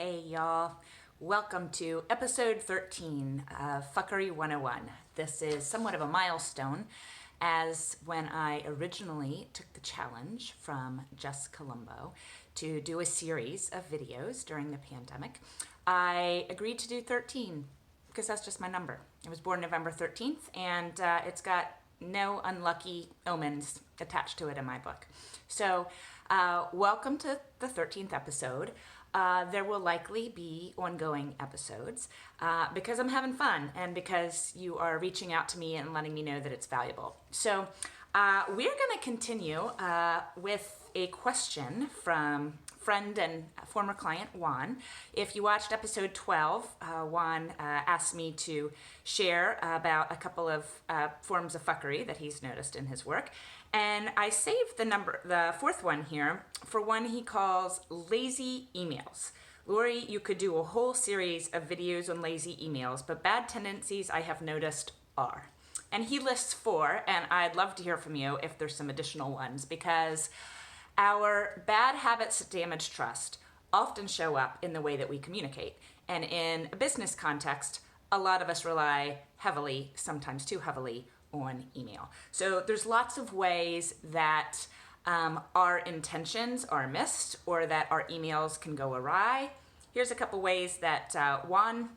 Hey y'all, welcome to episode 13 of Fuckery 101. This is somewhat of a milestone, as when I originally took the challenge from Jess Colombo to do a series of videos during the pandemic, I agreed to do 13 because that's just my number. I was born November 13th and it's got no unlucky omens attached to it in my book. So welcome to the 13th episode. There will likely be ongoing episodes because I'm having fun and because you are reaching out to me and letting me know that it's valuable. So we're going to continue with a question from friend and former client Juan. If you watched episode 12, Juan asked me to share about a couple of forms of fuckery that he's noticed in his work. And I saved the fourth one here for one he calls lazy emails. Lori, you could do a whole series of videos on lazy emails, but bad tendencies I have noticed are. And he lists 4, and I'd love to hear from you if there's some additional ones, because our bad habits that damage trust often show up in the way that we communicate. And in a business context, a lot of us rely heavily, sometimes too heavily, on email. So there's lots of ways that our intentions are missed or that our emails can go awry. Here's a couple ways that Juan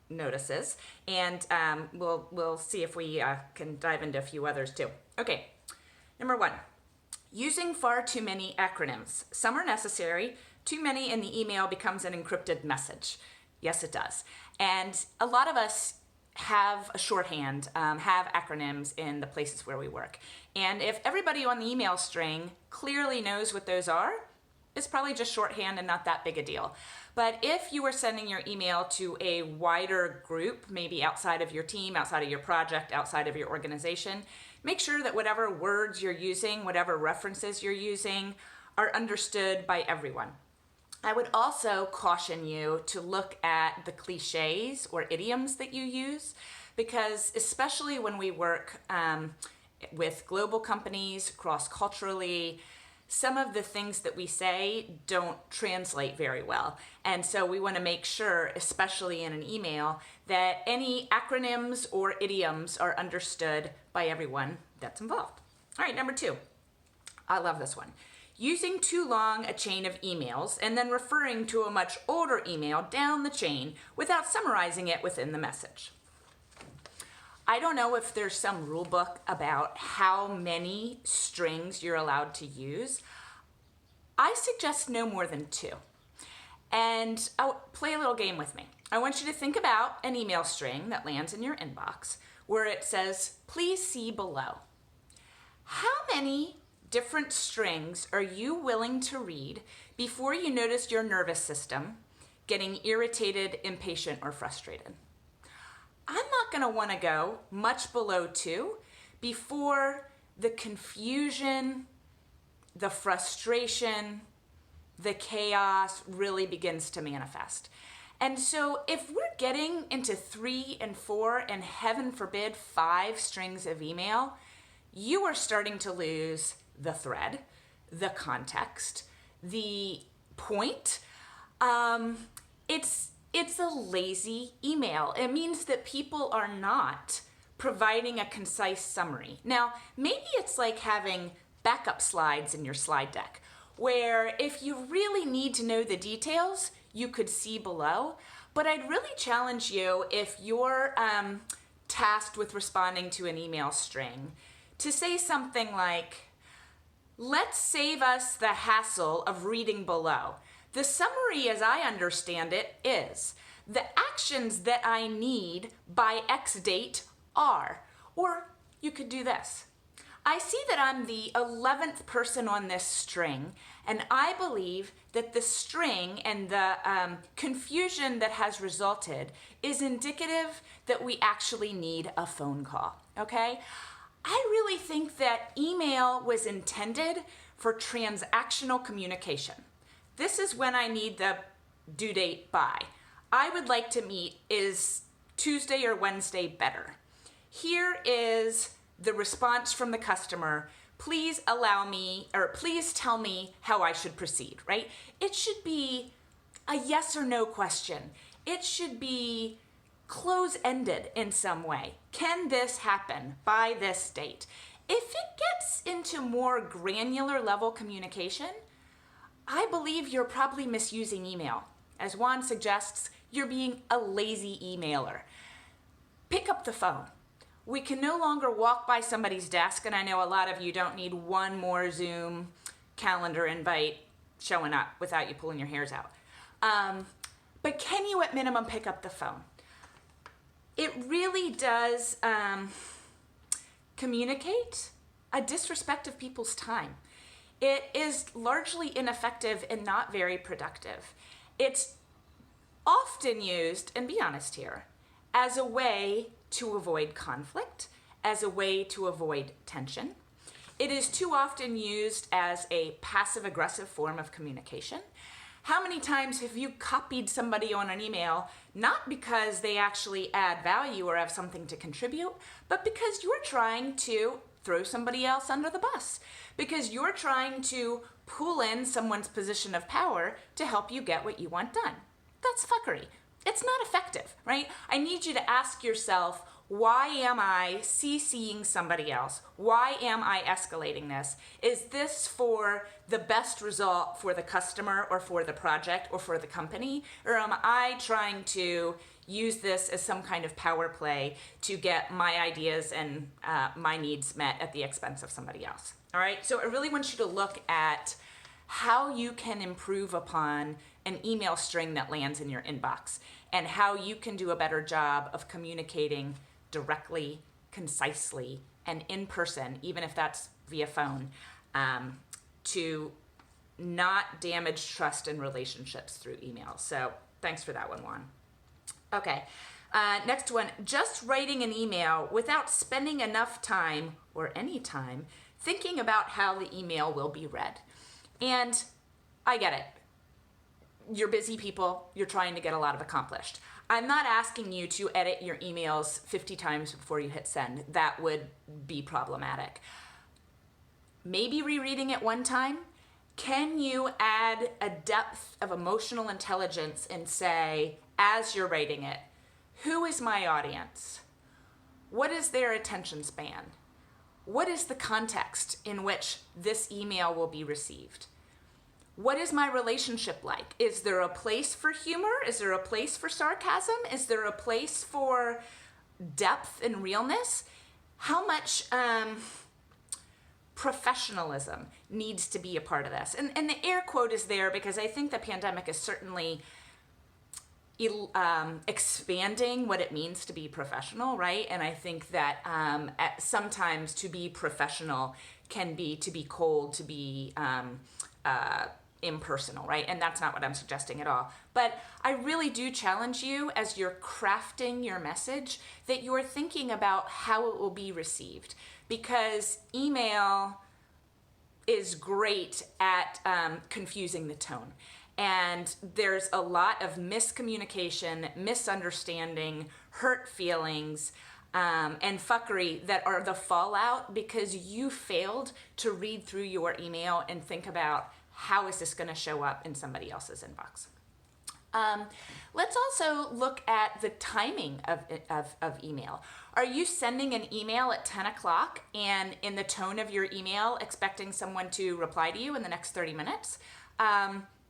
notices, and we'll see if we can dive into a few others too. Okay, number 1, using far too many acronyms. Some are necessary. Too many in the email becomes an encrypted message. Yes, it does. And a lot of us have a shorthand, have acronyms in the places where we work. And if everybody on the email string clearly knows what those are, it's probably just shorthand and not that big a deal. But if you are sending your email to a wider group, maybe outside of your team, outside of your project, outside of your organization, make sure that whatever words you're using, whatever references you're using, are understood by everyone. I would also caution you to look at the cliches or idioms that you use, because especially when we work with global companies, cross-culturally, some of the things that we say don't translate very well. And so we want to make sure, especially in an email, that any acronyms or idioms are understood by everyone that's involved. All right, number 2. I love this one. Using too long a chain of emails and then referring to a much older email down the chain without summarizing it within the message. I don't know if there's some rule book about how many strings you're allowed to use. I suggest no more than 2. And play a little game with me. I want you to think about an email string that lands in your inbox where it says, please see below. How many different strings are you willing to read before you notice your nervous system getting irritated, impatient, or frustrated? I'm not going to want to go much below 2 before the confusion, the frustration, the chaos really begins to manifest. And so if we're getting into 3 and 4 and heaven forbid 5 strings of email, you are starting to lose the thread, the context, the point. It's a lazy email. It means that people are not providing a concise summary. Now, maybe it's like having backup slides in your slide deck, where if you really need to know the details, you could see below. But I'd really challenge you, if you're tasked with responding to an email string, to say something like, let's save us the hassle of reading below. The summary, as I understand it, is the actions that I need by X date are. Or you could do this. I see that I'm the 11th person on this string, and I believe that the string and the confusion that has resulted is indicative that we actually need a phone call, okay? I really think that email was intended for transactional communication. This is when I need the due date by. I would like to meet, is Tuesday or Wednesday better? Here is the response from the customer. Please allow me, or please tell me how I should proceed, right? It should be a yes or no question. It should be close-ended in some way. Can this happen by this date? If it gets into more granular level communication, I believe you're probably misusing email. As Juan suggests, you're being a lazy emailer. Pick up the phone. We can no longer walk by somebody's desk, and I know a lot of you don't need one more Zoom calendar invite showing up without you pulling your hairs out. But can you at minimum pick up the phone? It really does communicate a disrespect of people's time. It is largely ineffective and not very productive. It's often used, and be honest here, as a way to avoid conflict, as a way to avoid tension. It is too often used as a passive-aggressive form of communication. How many times have you copied somebody on an email, not because they actually add value or have something to contribute, but because you're trying to throw somebody else under the bus, because you're trying to pull in someone's position of power to help you get what you want done? That's fuckery. It's not effective, right? I need you to ask yourself, why am I CCing somebody else? Why am I escalating this? Is this for the best result for the customer or for the project or for the company? Or am I trying to use this as some kind of power play to get my ideas and my needs met at the expense of somebody else? All right, so I really want you to look at how you can improve upon an email string that lands in your inbox and how you can do a better job of communicating directly, concisely, and in person, even if that's via phone, to not damage trust and relationships through email. So thanks for that one, Juan. Okay, next one, just writing an email without spending enough time or any time thinking about how the email will be read. And I get it. You're busy people. You're trying to get a lot of accomplished. I'm not asking you to edit your emails 50 times before you hit send. That would be problematic. Maybe rereading it one time. Can you add a depth of emotional intelligence and say, as you're writing it, who is my audience? What is their attention span? What is the context in which this email will be received? What is my relationship like? Is there a place for humor? Is there a place for sarcasm? Is there a place for depth and realness? How much professionalism needs to be a part of this? And the air quote is there because I think the pandemic is certainly expanding what it means to be professional, right? And I think that sometimes to be professional can be to be cold, to be impersonal, right? And that's not what I'm suggesting at all. But I really do challenge you as you're crafting your message that you're thinking about how it will be received, because email is great at confusing the tone. And there's a lot of miscommunication, misunderstanding, hurt feelings, and fuckery that are the fallout because you failed to read through your email and think about how is this going to show up in somebody else's inbox. Let's also look at the timing of email. Are you sending an email at 10 o'clock and in the tone of your email expecting someone to reply to you in the next 30 minutes?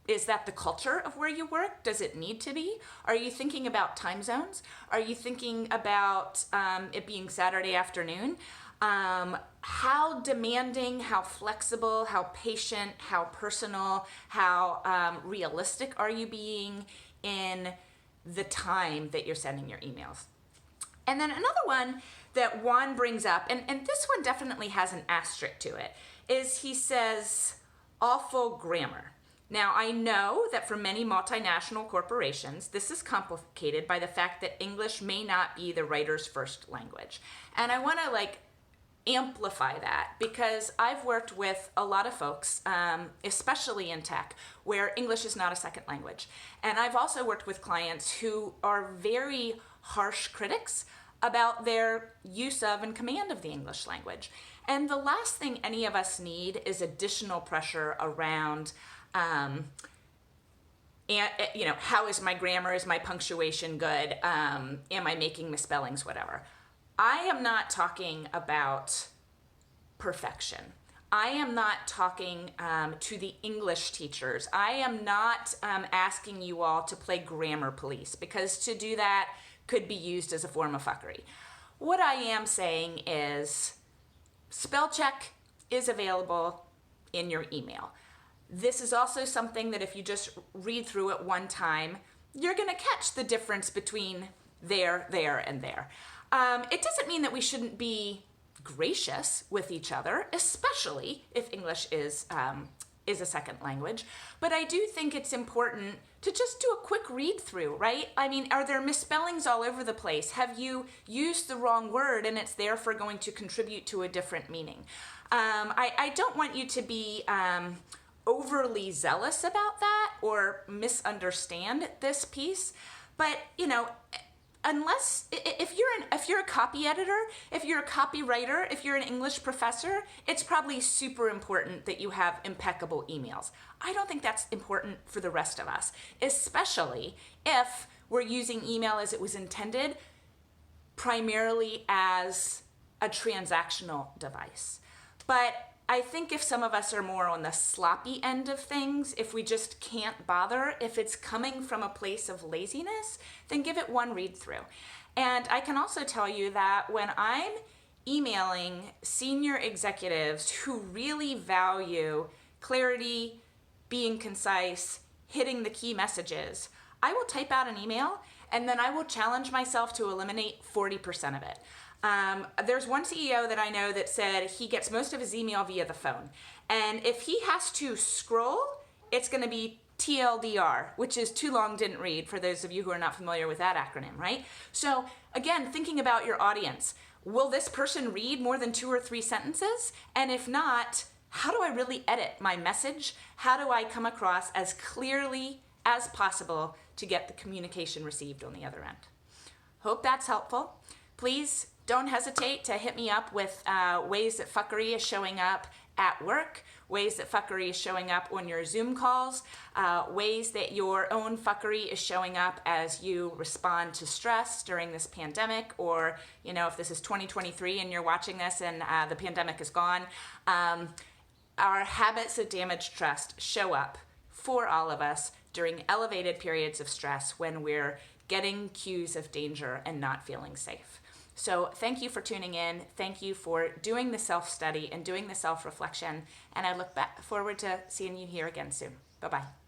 Is that the culture of where you work? Does it need to be? Are you thinking about time zones? Are you thinking about it being Saturday afternoon? How demanding, how flexible, how patient, how personal, how realistic are you being in the time that you're sending your emails? And then another one that Juan brings up, and this one definitely has an asterisk to it, is he says, awful grammar. Now, I know that for many multinational corporations, this is complicated by the fact that English may not be the writer's first language. And I want to amplify that because I've worked with a lot of folks, especially in tech, where English is not a second language. And I've also worked with clients who are very harsh critics about their use of and command of the English language. And the last thing any of us need is additional pressure around and, how is my grammar? Is my punctuation good? Am I making misspellings? Whatever. I am not talking about perfection. I am not talking to the English teachers. I am not asking you all to play grammar police, because to do that could be used as a form of fuckery. What I am saying is spell check is available in your email. This is also something that if you just read through it one time, you're going to catch the difference between there, and there. It doesn't mean that we shouldn't be gracious with each other, especially if English is a second language. But I do think it's important to just do a quick read through, right? I mean, are there misspellings all over the place? Have you used the wrong word and it's therefore going to contribute to a different meaning? I don't want you to be overly zealous about that or misunderstand this piece, but unless if you're a copy editor, if you're a copywriter, if you're an English professor, it's probably super important that you have impeccable emails. I don't think that's important for the rest of us, especially if we're using email as it was intended, primarily as a transactional device. But I think if some of us are more on the sloppy end of things, if we just can't bother, if it's coming from a place of laziness, then give it one read through. And I can also tell you that when I'm emailing senior executives who really value clarity, being concise, hitting the key messages, I will type out an email and then I will challenge myself to eliminate 40% of it. There's one CEO that I know that said he gets most of his email via the phone. And if he has to scroll, it's going to be TLDR, which is too long, didn't read, for those of you who are not familiar with that acronym, right? So again, thinking about your audience, will this person read more than 2 or 3 sentences? And if not, how do I really edit my message? How do I come across as clearly as possible to get the communication received on the other end? Hope that's helpful. Please don't hesitate to hit me up with ways that fuckery is showing up at work, ways that fuckery is showing up on your Zoom calls, ways that your own fuckery is showing up as you respond to stress during this pandemic, or, if this is 2023 and you're watching this and the pandemic is gone. Our habits of damaged trust show up for all of us during elevated periods of stress when we're getting cues of danger and not feeling safe. So thank you for tuning in. Thank you for doing the self-study and doing the self-reflection. And I look forward to seeing you here again soon. Bye-bye.